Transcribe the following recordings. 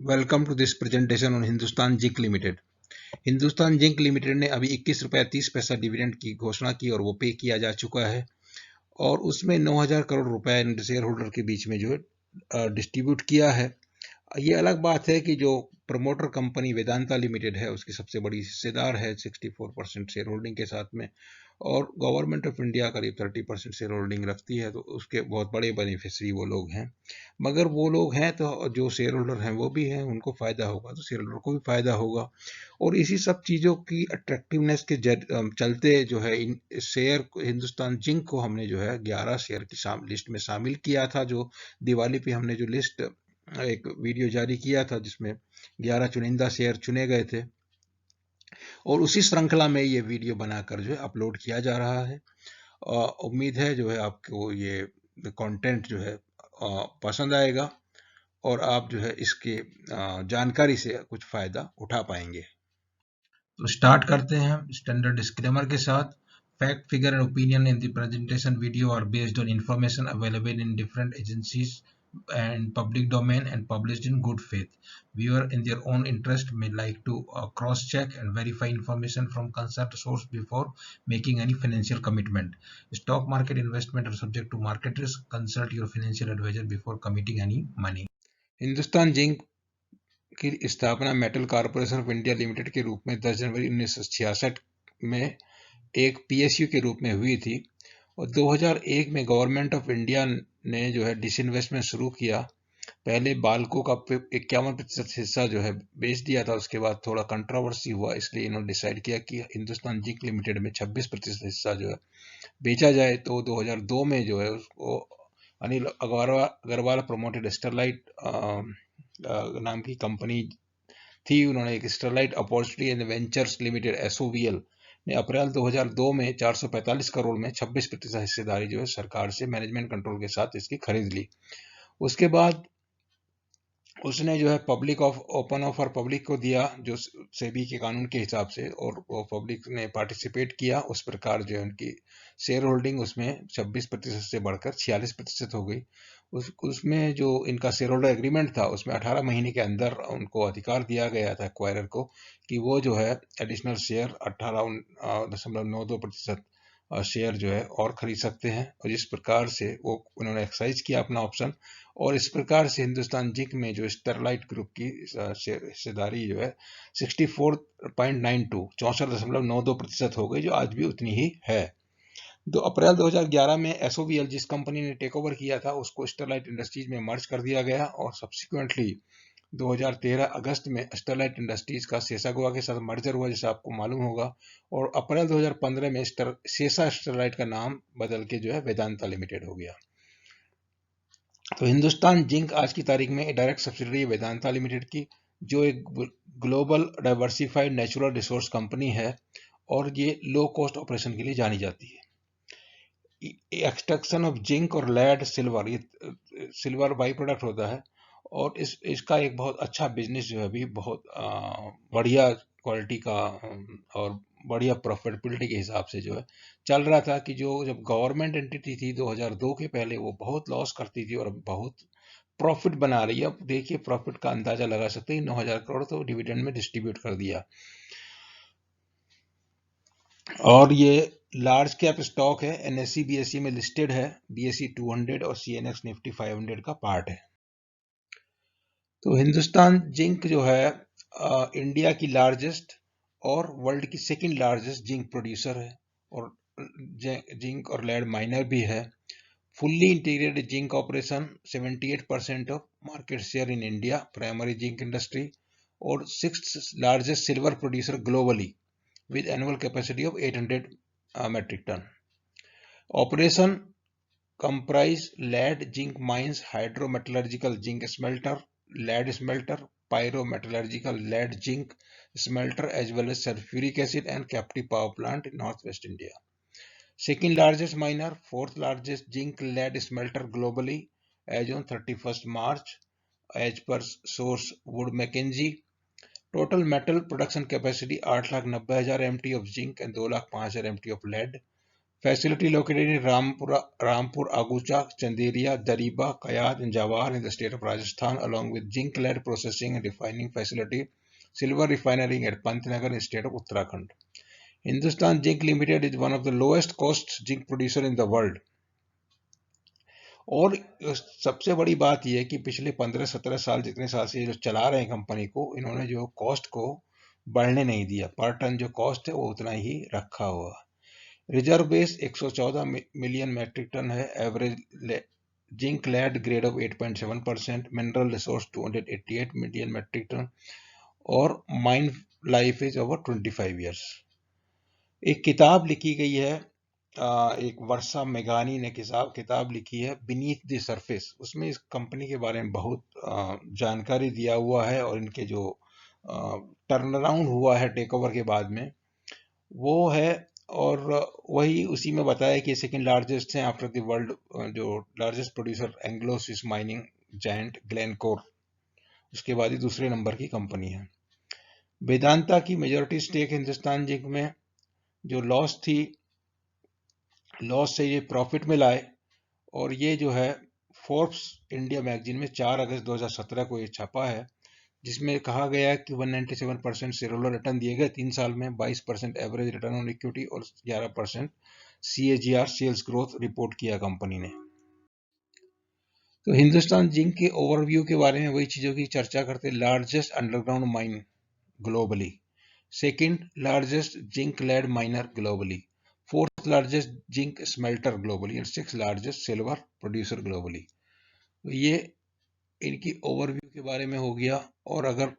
Welcome to this presentation on Hindustan zinc limited. Hindustan zinc limited ने अभी 21 रुपया 30 पैसा डिविडेंड की घोषणा की और वो पे किया जा चुका है और उसमें 9,000 करोड़ रुपए शेयर होल्डर के बीच में जो है डिस्ट्रीब्यूट किया है। ये अलग बात है कि जो प्रमोटर कंपनी वेदांता लिमिटेड है उसकी सबसे बड़ी हिस्सेदार है 64% शेयर होल्डिंग के साथ में, और गवर्नमेंट ऑफ इंडिया करीब 30% शेयर होल्डिंग रखती है, तो उसके बहुत बड़े बेनिफिशरी वो लोग हैं। मगर वो लोग हैं तो जो शेयर होल्डर हैं वो भी हैं, उनको फ़ायदा होगा तो शेयर होल्डर को भी फ़ायदा होगा। और इसी सब चीज़ों की अट्रैक्टिवनेस के चलते जो है इन शेयर हिंदुस्तान जिंक को हमने जो है 11 शेयर की लिस्ट में शामिल किया था। जो दिवाली पे हमने जो लिस्ट एक वीडियो जारी किया था जिसमें 11 चुनिंदा शेयर चुने गए थे, और उसी श्रृंखला में ये वीडियो बनाकर जो है अपलोड किया जा रहा है। उम्मीद है जो है आपको ये कंटेंट जो है पसंद आएगा और आप जो है इसके जानकारी से कुछ फायदा उठा पाएंगे। तो स्टार्ट करते हैं स्टैंडर्ड डिस्क्लेमर के साथ। Fact, figure and opinion in the presentation video are based on information available in different agencies and public domain and published in good faith. Viewer in their own interest may like to cross-check and verify information from concerned source before making any financial commitment. Stock market investment are subject to market risk. Consult your financial advisor before committing any money. Hindustan zinc की स्थापना metal corporation of India limited के रूप में 10 जनवरी 1966 में एक PSU के रूप में हुई थी, और 2001 में गवर्नमेंट ऑफ इंडिया ने जो है डिसइन्वेस्टमेंट शुरू किया। पहले बाल्को का 51% हिस्सा जो है बेच दिया था, उसके बाद थोड़ा कंट्रोवर्सी हुआ, इसलिए इन्होंने डिसाइड किया कि हिंदुस्तान जिंक लिमिटेड में 26% हिस्सा जो है बेचा जाए। तो 2002 में जो है उसको अनिल अग्रवाल प्रमोटेड स्टरलाइट नाम की कंपनी थी, उन्होंने एक Sterlite opportunity and ventures limited SOVL ने अप्रैल 2002 में 445 करोड़ में 26% हिस्सेदारी जो है सरकार से मैनेजमेंट कंट्रोल के साथ इसकी खरीद ली। उसके बाद उसने जो है public of open offer public को दिया जो सेबी के कानून के हिसाब से, और वो पब्लिक ने पार्टिसिपेट किया। उस प्रकार जो है उनकी शेयर होल्डिंग उसमें 26% से बढ़कर 46% हो गई। उसमें जो इनका शेयर होल्डर एग्रीमेंट था उसमें 18 महीने के अंदर उनको अधिकार दिया गया था एक्वायरर को कि वो जो है एडिशनल शेयर 18.92% शेयर जो है और खरीद सकते हैं, और जिस प्रकार से वो उन्होंने एक्सरसाइज किया अपना ऑप्शन, और इस प्रकार से हिंदुस्तान जिंक में जो स्टरलाइट ग्रुप की हिस्सेदारी जो है 64.92 64.92% हो गई, जो आज भी उतनी ही है। तो अप्रैल 2011 में एसओवीएल जिस कंपनी ने टेक ओवर किया था उसको स्टरलाइट इंडस्ट्रीज में मर्ज कर दिया गया, और सब्सिक्वेंटली 2013 अगस्त में स्टरलाइट इंडस्ट्रीज का सेसागोवा के साथ मर्जर हुआ, जैसा आपको मालूम होगा, और अप्रैल 2015 में सेसा स्टरलाइट का नाम बदल के जो है वेदांता लिमिटेड हो गया। तो हिंदुस्तान जिंक आज की तारीख में डायरेक्ट सब्सिडरी वेदांता लिमिटेड की, जो एक global diversified natural resource company है, और ये लो कॉस्ट ऑपरेशन के लिए जानी जाती है। एक्सट्रैक्शन ऑफ जिंक और लेड सिल्वर, ये सिल्वर बाई प्रोडक्ट होता है, और इसका एक बहुत अच्छा बिजनेस जो है अभी बहुत बढ़िया क्वालिटी का और बढ़िया प्रॉफिटेबिलिटी के हिसाब से जो है चल रहा था। कि जो जब गवर्नमेंट एंटिटी थी 2002 के पहले वो बहुत लॉस करती थी और अब बहुत प्रॉफिट बना रही है। अब देखिए प्रॉफिट का अंदाजा लगा सकते हैं, 9,000 करोड़ तो डिविडेंड में डिस्ट्रीब्यूट कर दिया। और ये लार्ज कैप स्टॉक है, एनएससी बीएसई में लिस्टेड है, बीएसई 200 और सीएनएक्स निफ्टी 500 का पार्ट है। तो हिंदुस्तान जिंक जो है इंडिया की लार्जेस्ट और वर्ल्ड की सेकंड लार्जेस्ट जिंक प्रोड्यूसर है, और जिंक और लेड माइनर भी है। Fully integrated zinc operation, 78% of market share in India primary zinc industry, और 6th largest silver producer globally with annual capacity of 800 metric ton. Operation comprise lead zinc mines, hydrometallurgical zinc smelter, lead smelter, pyrometallurgical lead zinc smelter, as well as sulfuric acid and captive power plant in northwest India. Second largest miner, fourth largest zinc lead smelter globally as on 31st March as per source Wood Mackenzie. Total metal production capacity 8,90,000 MT of zinc and 2,05,000 MT of lead. Facility located in Rampur, Agucha, Chanderia, Dariba, Kayad, and Jawar in the state of Rajasthan, along with zinc-lead processing and refining facility, silver refinery at Pantnagar in the state of Uttarakhand. Hindustan Zinc Limited is one of the lowest cost zinc producer in the world. और सबसे बड़ी बात यह है कि पिछले 15-17 साल जितने साल से जो चला रहे हैं कंपनी को, इन्होंने जो कॉस्ट को बढ़ने नहीं दिया। पर टन जो कॉस्ट है वो उतना ही रखा हुआ। Reserve base 114 million metric ton है। Average zinc lead grade of 8.7%, mineral resource 288 million metric ton, और mine life is over 25 years. एक किताब लिखी गई है, एक वर्षा मेघानी ने किताब लिखी है बीनीथ द सरफेस। उसमें इस कंपनी के बारे में बहुत जानकारी दिया हुआ है, और इनके जो टर्न अराउंड हुआ है टेक ओवर के बाद में वो है, और वही उसी में बताया कि सेकंड लार्जेस्ट है आफ्टर द वर्ल्ड, जो largest producer Anglo Swiss mining giant Glencore, उसके बाद ही दूसरे नंबर की कंपनी है। वेदांता की मेजॉरिटी स्टेक हिंदुस्तान जिंक में जो लॉस थी, लॉस से ये प्रॉफिट में लाए, और ये जो है फोर्ब्स इंडिया मैगजीन में 4 अगस्त 2017 को ये छपा है, जिसमें कहा गया कि 197% शेयर होल्डर रिटर्न दिए गए 3 साल में, 22% एवरेज रिटर्न ऑन इक्विटी और 11% CAGR सेल्स ग्रोथ रिपोर्ट किया कंपनी ने। तो हिंदुस्तान जिंक के ओवरव्यू के बारे में वही चीजों की चर्चा करते। Largest underground mine globally, second largest zinc lead miner globally, fourth largest zinc smelter globally, and six largest silver producer globally. तो ये इनकी ओवरव्यू के बारे में हो गया। और अगर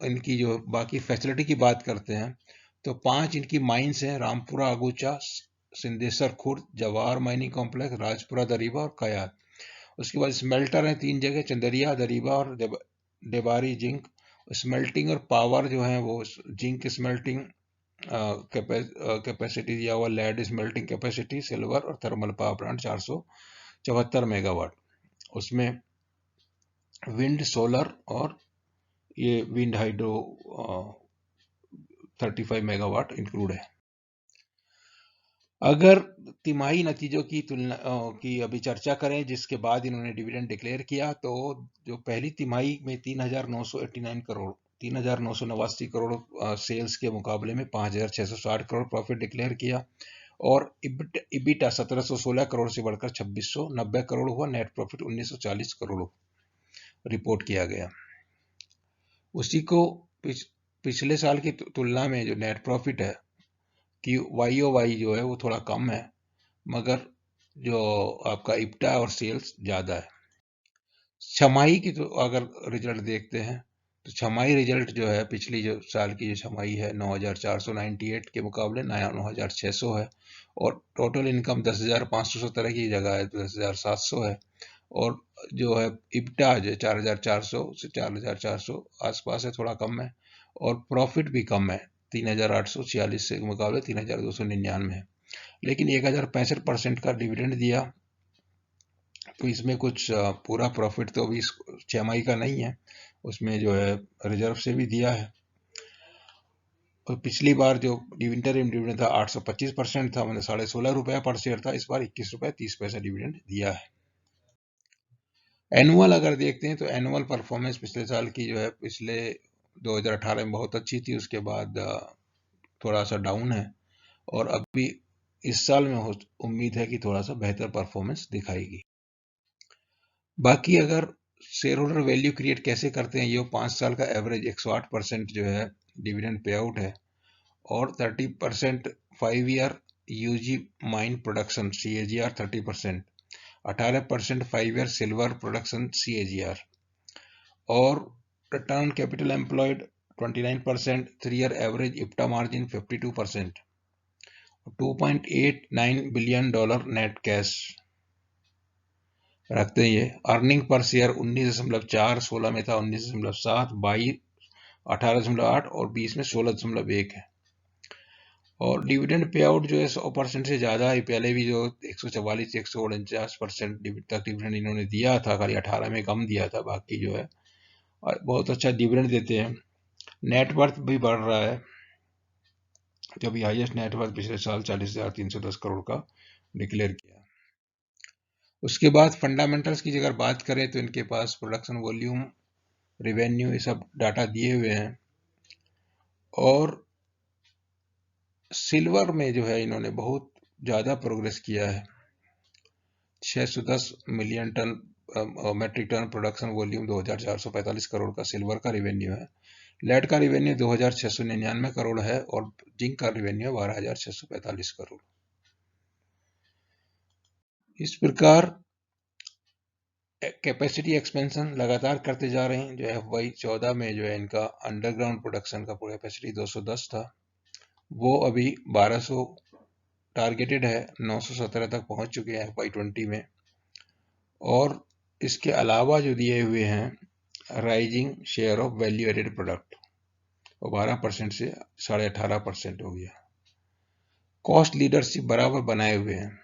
इनकी जो बाकी फैसिलिटी की बात करते हैं तो 5 इनकी माइंस हैं, रामपुरा अगुचा, सिंदेसर खुर्द, जवाहर माइनिंग कॉम्प्लेक्स, राजपुरा दरीबा और कयाद। उसके बाद स्मेल्टर हैं 3 जगह, चंदरिया, दरीबा और डेबारी जिंक। स्मेल्टिंग और पावर जो है वो जिंक स्मेल्टिंग कैपेसिटी दिया हुआ, लेड स्मेल्टिंग कैपेसिटी, सिल्वर और थर्मल पावर प्लांट 474 मेगावाट। उसमें विंड, सोलर और ये विंड हाइड्रो 35 मेगावाट इंक्लूड है। अगर तिमाही नतीजों की तुलना की अभी चर्चा करें, जिसके बाद इन्होंने डिविडेंड डिक्लेयर किया, तो जो पहली तिमाही में 3,989 करोड़ 3,989 करोड़ सेल्स के मुकाबले में 5,660 करोड़ प्रॉफिट डिक्लेयर किया, और इबिटा 1,716 करोड़ से बढ़कर 2,690 करोड़ हुआ। नेट प्रॉफिट 1,940 करोड़ रिपोर्ट किया गया। उसी को पिछले साल की तुलना में जो नेट प्रॉफिट है कि YOY जो है वो थोड़ा कम है, मगर जो आपका इप्टा और सेल्स ज़्यादा है। छमाही की तो अगर रिजल्ट देखते हैं तो छमाही रिजल्ट जो है पिछली जो साल की जो छमाही है 9,498 के मुकाबले 9,600 है, और टोटल इनकम 10,517 की जगह है 10,700 है, और जो है इप्टा जो 4,400 से 4,400 आसपास है, थोड़ा कम है, और प्रॉफिट भी कम है 3,846 के मुकाबले 3,299 है। लेकिन 1,065% का डिविडेंड दिया, तो इसमें कुछ पूरा प्रॉफिट तो अभी छमाही का नहीं है, उसमें जो है रिजर्व से भी दिया है। और पिछली बार जो इंटरिम डिविडेंड था 825% था, मतलब 16.5 रुपया पर शेयर था, इस बार 21 रुपया 30 पैसा डिविडेंड दिया है। एनुअल अगर देखते हैं तो एनुअल परफॉर्मेंस पिछले साल की जो है पिछले 2018 में बहुत अच्छी थी, उसके बाद थोड़ा सा डाउन है, और अभी इस साल में उम्मीद है कि थोड़ा सा बेहतर परफॉर्मेंस दिखाएगी। बाकी अगर शेयर होल्डर वैल्यू क्रिएट कैसे करते हैं, ये 5 साल का एवरेज 108% जो है डिविडेंड पे आउट है, और 30% 5 year UG mine production CAGR 30%, 18% 5 year silver production CAGR, और return on capital employed 29%, 3 year average EBITDA margin 52%, $2.89 billion net cash रखते हैं। ये अर्निंग पर शेयर 19.4, 16 में था 19.7, 22 18.8 और 20 में 16.1 है। और डिविडेंड पे आउट जो है 100% से ज़्यादा है। पहले भी जो 144 149% तक डिविडेंड इन्होंने दिया था, खाली 18 में कम दिया था, बाकी जो है बहुत अच्छा डिविडेंड देते हैं। नेटवर्थ भी बढ़ रहा है, जो भी हाईएस्ट नेटवर्थ पिछले साल 40,310 करोड़ का डिक्लेयर किया। उसके बाद फंडामेंटल्स की अगर बात करें तो इनके पास प्रोडक्शन वॉल्यूम, रिवेन्यू, ये सब डाटा दिए हुए हैं। और सिल्वर में जो है इन्होंने बहुत ज़्यादा प्रोग्रेस किया है। 610 million ton metric ton production volume, 2,445 crore का सिल्वर का रिवेन्यू है। लेड का रिवेन्यू 2,699 करोड़ है और जिंक का रिवेन्यू 12,645 करोड़। इस प्रकार कैपेसिटी एक्सपेंशन लगातार करते जा रहे हैं। जो FY14 में जो है इनका अंडरग्राउंड प्रोडक्शन का कैपेसिटी 210 था, वो अभी 1200 टारगेटेड है, 917 तक पहुंच चुके हैं FY20 में। और इसके अलावा जो दिए हुए हैं rising share of value added product, वो 12% से 18.5% हो गया। कॉस्ट लीडरशिप बराबर बनाए हुए हैं।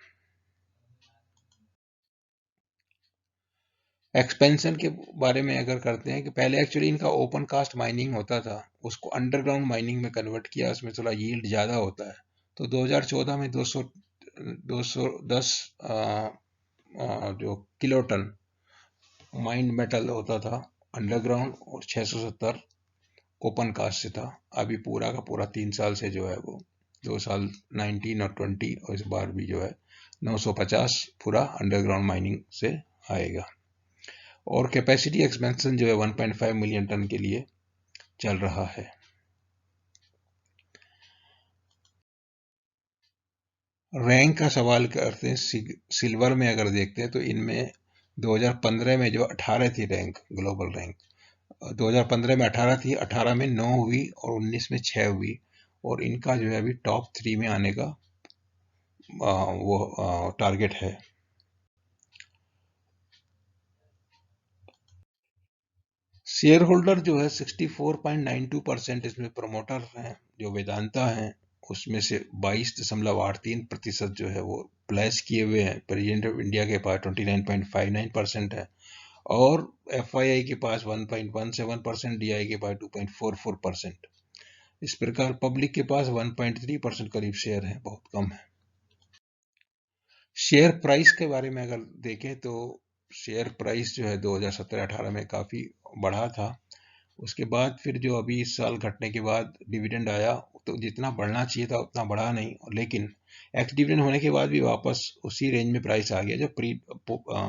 एक्सपेंशन के बारे में अगर करते हैं कि पहले एक्चुअली इनका ओपन कास्ट माइनिंग होता था, उसको अंडरग्राउंड माइनिंग में कन्वर्ट किया, उसमें थोड़ा यील्ड ज़्यादा होता है। तो 2014 में 210 जो किलोटन माइंड मेटल होता था अंडरग्राउंड, और 670 ओपन कास्ट से था। अभी पूरा का पूरा 3 साल से जो है वो 2 साल 19 और 20 और इस बार भी जो है 950 पूरा अंडरग्राउंड माइनिंग से आएगा। और कैपेसिटी एक्सपेंशन जो है 1.5 मिलियन टन के लिए चल रहा है। रैंक का सवाल करते हैं, सिल्वर में अगर देखते हैं तो इनमें 2015 में जो 18 थी रैंक, ग्लोबल रैंक 2015 में 18 थी, 18 में 9 हुई और 19 में 6 हुई। और इनका जो है अभी टॉप 3 में आने का वो टारगेट है। शेयर होल्डर जो है 64.92% इसमें प्रमोटर हैं जो वेदांता हैं, उसमें से 22.83% जो है वो प्लेस किए हुए हैं। प्रेसिडेंट ऑफ इंडिया के पास 29.59% है और FII के पास 1.17%, DI के पास 2.44%। इस प्रकार पब्लिक के पास 1.3% करीब शेयर है, बहुत कम है। शेयर प्राइस के बारे में अगर देखें तो शेयर प्राइस जो है 2017-18 में काफ़ी बढ़ा था। उसके बाद फिर जो अभी इस साल घटने के बाद डिविडेंड आया, तो जितना बढ़ना चाहिए था उतना बढ़ा नहीं, लेकिन एक्स डिविडेंड होने के बाद भी वापस उसी रेंज में प्राइस आ गया जो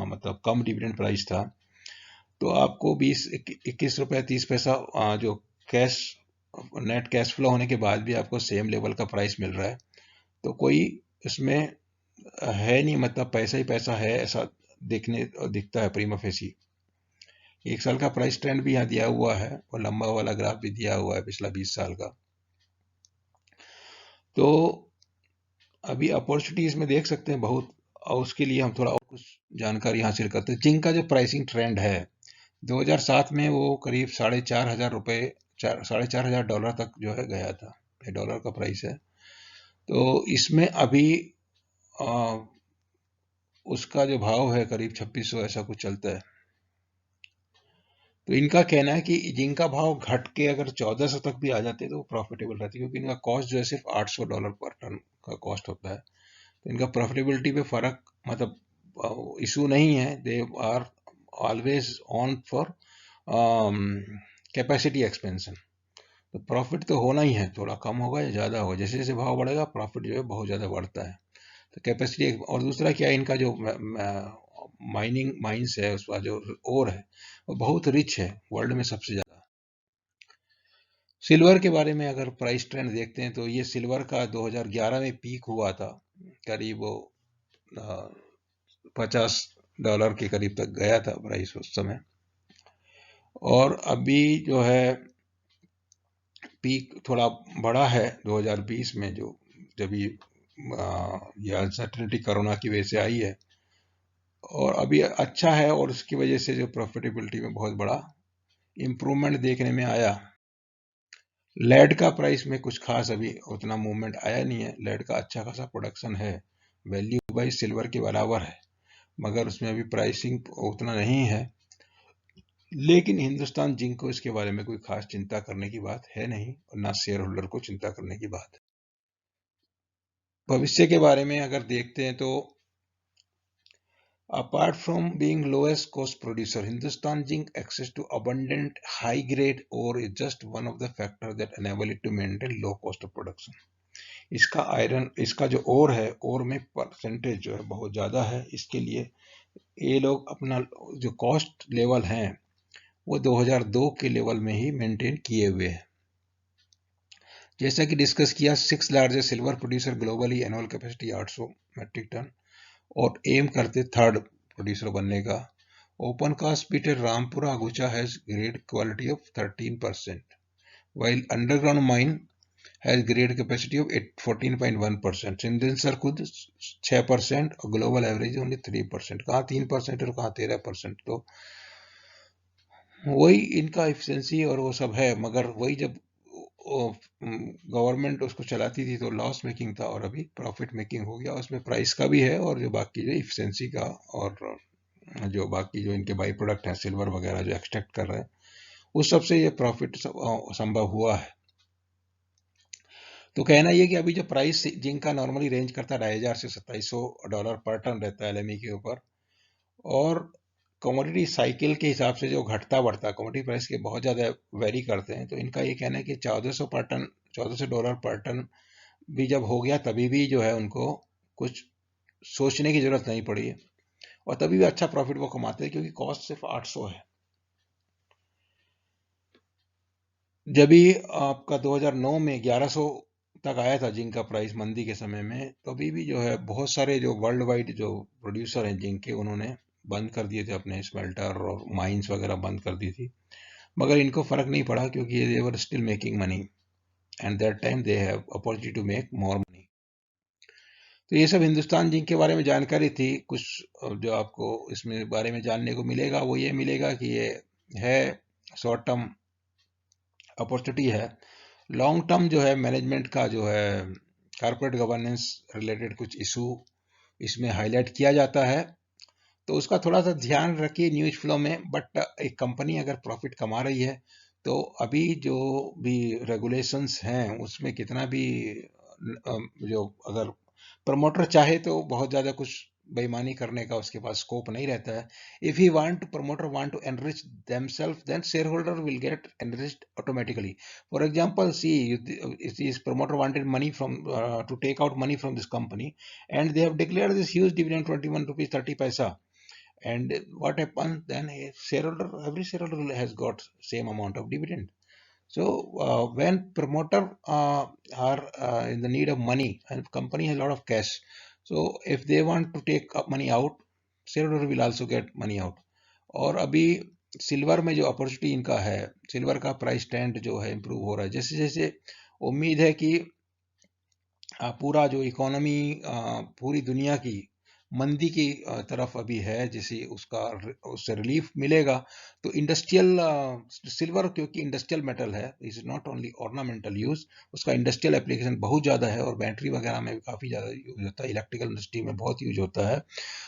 मतलब कम डिविडेंड प्राइस था। तो आपको 21 रुपये 30 पैसा जो कैश नेट कैश फ्लो होने के बाद भी आपको सेम लेवल का प्राइस मिल रहा है। तो कोई इसमें है नहीं, मतलब पैसा ही पैसा है ऐसा दिखता है प्रीमा फेसी। 1 साल का प्राइस ट्रेंड भी यहाँ दिया हुआ है और लंबा वाला ग्राफ भी दिया हुआ है पिछला 20 साल का। तो अभी अपॉर्चुनिटीज में देख सकते हैं बहुत, और उसके लिए हम थोड़ा और कुछ जानकारी हासिल करते हैं। जिंक का जो प्राइसिंग ट्रेंड है 2007 में वो करीब $4,500 $4,500 तक जो है गया था, डॉलर का प्राइस है। तो इसमें अभी आ, उसका जो भाव है करीब 2600 ऐसा कुछ चलता है। तो इनका कहना है कि जिनका भाव घट के अगर 1400 तक भी आ जाते तो प्रॉफिटेबल रहती, क्योंकि इनका कॉस्ट जो है सिर्फ $800 पर टन का कॉस्ट होता है। तो इनका प्रॉफिटेबिलिटी पे फर्क, मतलब इशू नहीं है। They are always on for capacity expansion. तो प्रॉफिट तो होना ही है, थोड़ा कम होगा या ज़्यादा होगा, जैसे जैसे भाव बढ़ेगा प्रॉफिट जो है बहुत ज़्यादा बढ़ता है। तो कैपेसिटी, और दूसरा क्या है, इनका जो माइंस है उसका जो ओर है वो बहुत रिच है, वर्ल्ड में सबसे ज़्यादा। सिल्वर के बारे में अगर प्राइस ट्रेंड देखते हैं तो ये सिल्वर का 2011 में पीक हुआ था, करीब वो $50 के करीब तक गया था प्राइस उस समय। और अभी जो है पीक थोड़ा बड़ा है 2020 में, जो जब ये अनसर्टेनिटी कोरोना की वजह से आई है, और अभी अच्छा है और उसकी वजह से जो प्रॉफिटेबिलिटी में बहुत बड़ा इम्प्रूवमेंट देखने में आया। लेड का प्राइस में कुछ खास अभी उतना मूवमेंट आया नहीं है। लेड का अच्छा खासा प्रोडक्शन है, वैल्यू वाइज सिल्वर के बराबर है, मगर उसमें अभी प्राइसिंग उतना नहीं है। लेकिन हिंदुस्तान जिंक को इसके बारे में कोई खास चिंता करने की बात है नहीं, और ना शेयर होल्डर को चिंता करने की बात है। भविष्य के बारे में अगर देखते हैं तो apart from being lowest cost producer, Hindustan Zinc access to abundant high grade ore is just one of the factors that enable it to maintain low cost of production. इसका आयरन, इसका जो ओर है, ओर में परसेंटेज जो है बहुत ज़्यादा है, इसके लिए ये लोग अपना जो कॉस्ट लेवल हैं वो 2002 के लेवल में ही मेंटेन किए हुए हैं। जैसा कि डिस्कस किया, 6 largest silver producer globally, annual capacity 800 metric ton, और एम करते थर्ड प्रोड्यूसर बनने का। Open cast pit at Rampura Agucha has grade quality of 13%, while underground mine has grade capacity of 14.1%. Sindesar Khurd 6% और ग्लोबल एवरेज ओनली 3%। कहाँ 3% और कहाँ 13%? तो वही इनका एफिशिएंसी और वो सब है, मगर वही जब गवर्नमेंट उसको चलाती थी तो लॉस मेकिंग था, और अभी प्रॉफिट मेकिंग हो गया। उसमें प्राइस का भी है और जो बाकी जो एफिशिएंसी का और जो बाकी जो इनके बाई प्रोडक्ट हैं सिल्वर वगैरह जो एक्सट्रैक्ट कर रहे हैं उस सब से ये प्रॉफिट संभव हुआ है। तो कहना ये कि अभी जो प्राइस जिंक का नॉर्मली रेंज करता है $2,500 से $2,700 पर टन रहता है एलएमई के ऊपर, और कमोडिटी साइकिल के हिसाब से जो घटता बढ़ता है, कमोडिटी प्राइस के बहुत ज़्यादा वेरी करते हैं, तो इनका ये कहना है कि 1400 पर टन, $1400 पर टन भी जब हो गया तभी भी जो है उनको कुछ सोचने की जरूरत नहीं पड़ी है, और तभी भी अच्छा प्रॉफिट वो कमाते हैं क्योंकि कॉस्ट सिर्फ 800 है। जब भी आपका 2009 में 1100 तक आया था जिंक का प्राइस मंदी के समय में, तो अभी भी जो है बहुत सारे जो वर्ल्ड वाइड जो प्रोड्यूसर हैं जिंक के, उन्होंने बंद कर दिए थे अपने स्मेल्टर और माइंस वगैरह बंद कर दी थी, मगर इनको फर्क नहीं पड़ा क्योंकि they were still making money and that time they have opportunity to make more money. तो ये सब हिंदुस्तान जिंक के बारे में जानकारी थी। कुछ जो आपको इसमें बारे में जानने को मिलेगा वो ये मिलेगा कि ये है शॉर्ट टर्म अपॉर्चुनिटी है। लॉन्ग टर्म जो है मैनेजमेंट का जो है कॉर्पोरेट गवर्नेंस रिलेटेड कुछ इशू इसमें हाईलाइट किया जाता है, तो उसका थोड़ा सा ध्यान रखिए न्यूज फ्लो में। बट एक कंपनी अगर प्रॉफिट कमा रही है तो अभी जो भी रेगुलेशंस हैं उसमें कितना भी जो अगर प्रमोटर चाहे तो बहुत ज़्यादा कुछ बेईमानी करने का उसके पास स्कोप नहीं रहता है। If he want promoter want to enrich themselves, then shareholder will get enriched automatically. For example, see, if this promoter wanted money from to take out money from this company, and they have declared this huge dividend 21 rupees 30 paisa, and what happens then? Every shareholder has got same amount of dividend. So when promoter are in the need of money and company has a lot of cash, so if they want to take money out, shareholder will also get money out. और अभी silver में जो opportunity इनका है, silver का price trend जो है improve हो रहा है, जैसे जैसे उम्मीद है कि पूरा जो इकोनॉमी पूरी दुनिया की मंदी की तरफ अभी है, जिसे उससे रिलीफ मिलेगा, तो इंडस्ट्रियल सिल्वर क्योंकि इंडस्ट्रियल मेटल है, is not only ornamental use, उसका इंडस्ट्रियल एप्लीकेशन बहुत ज़्यादा है और बैटरी वगैरह में भी काफ़ी ज़्यादा यूज होता है, इलेक्ट्रिकल इंडस्ट्री में बहुत यूज होता है।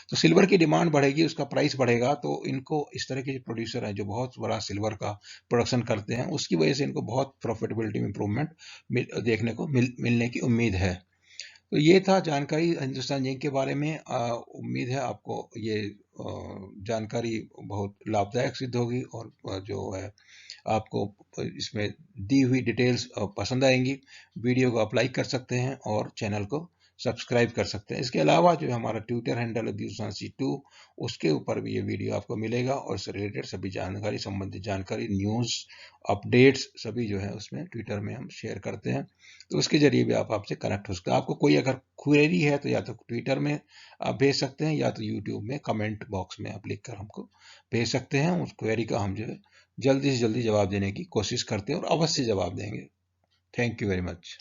तो सिल्वर की डिमांड बढ़ेगी, उसका प्राइस बढ़ेगा, तो इनको इस तरह के प्रोड्यूसर हैं जो बहुत बड़ा सिल्वर का प्रोडक्शन करते हैं, उसकी वजह से इनको बहुत प्रॉफिटेबिलिटी में इंप्रूवमेंट देखने को मिलने की उम्मीद है। तो ये था जानकारी हिंदुस्तान जिंक के बारे में। उम्मीद है आपको ये जानकारी बहुत लाभदायक सिद्ध होगी और जो है आपको इसमें दी हुई डिटेल्स पसंद आएंगी। वीडियो को आप लाइक कर सकते हैं और चैनल को सब्सक्राइब कर सकते हैं। इसके अलावा जो हमारा ट्विटर हैंडल है दूरदर्शी2, उसके ऊपर भी ये वीडियो आपको मिलेगा और इससे रिलेटेड सभी जानकारी, संबंधित जानकारी, न्यूज़, अपडेट्स सभी जो है उसमें ट्विटर में हम शेयर करते हैं, तो उसके जरिए भी आप आपसे कनेक्ट हो सकते हैं। आपको कोई अगर क्वेरी है तो या तो ट्विटर में आप भेज सकते हैं या तो यूट्यूब में कमेंट बॉक्स में आप लिख कर हमको भेज सकते हैं। उस क्वेरी का हम जो है जल्दी से जल्दी जवाब देने की कोशिश करते हैं और अवश्य जवाब देंगे। Thank you very much.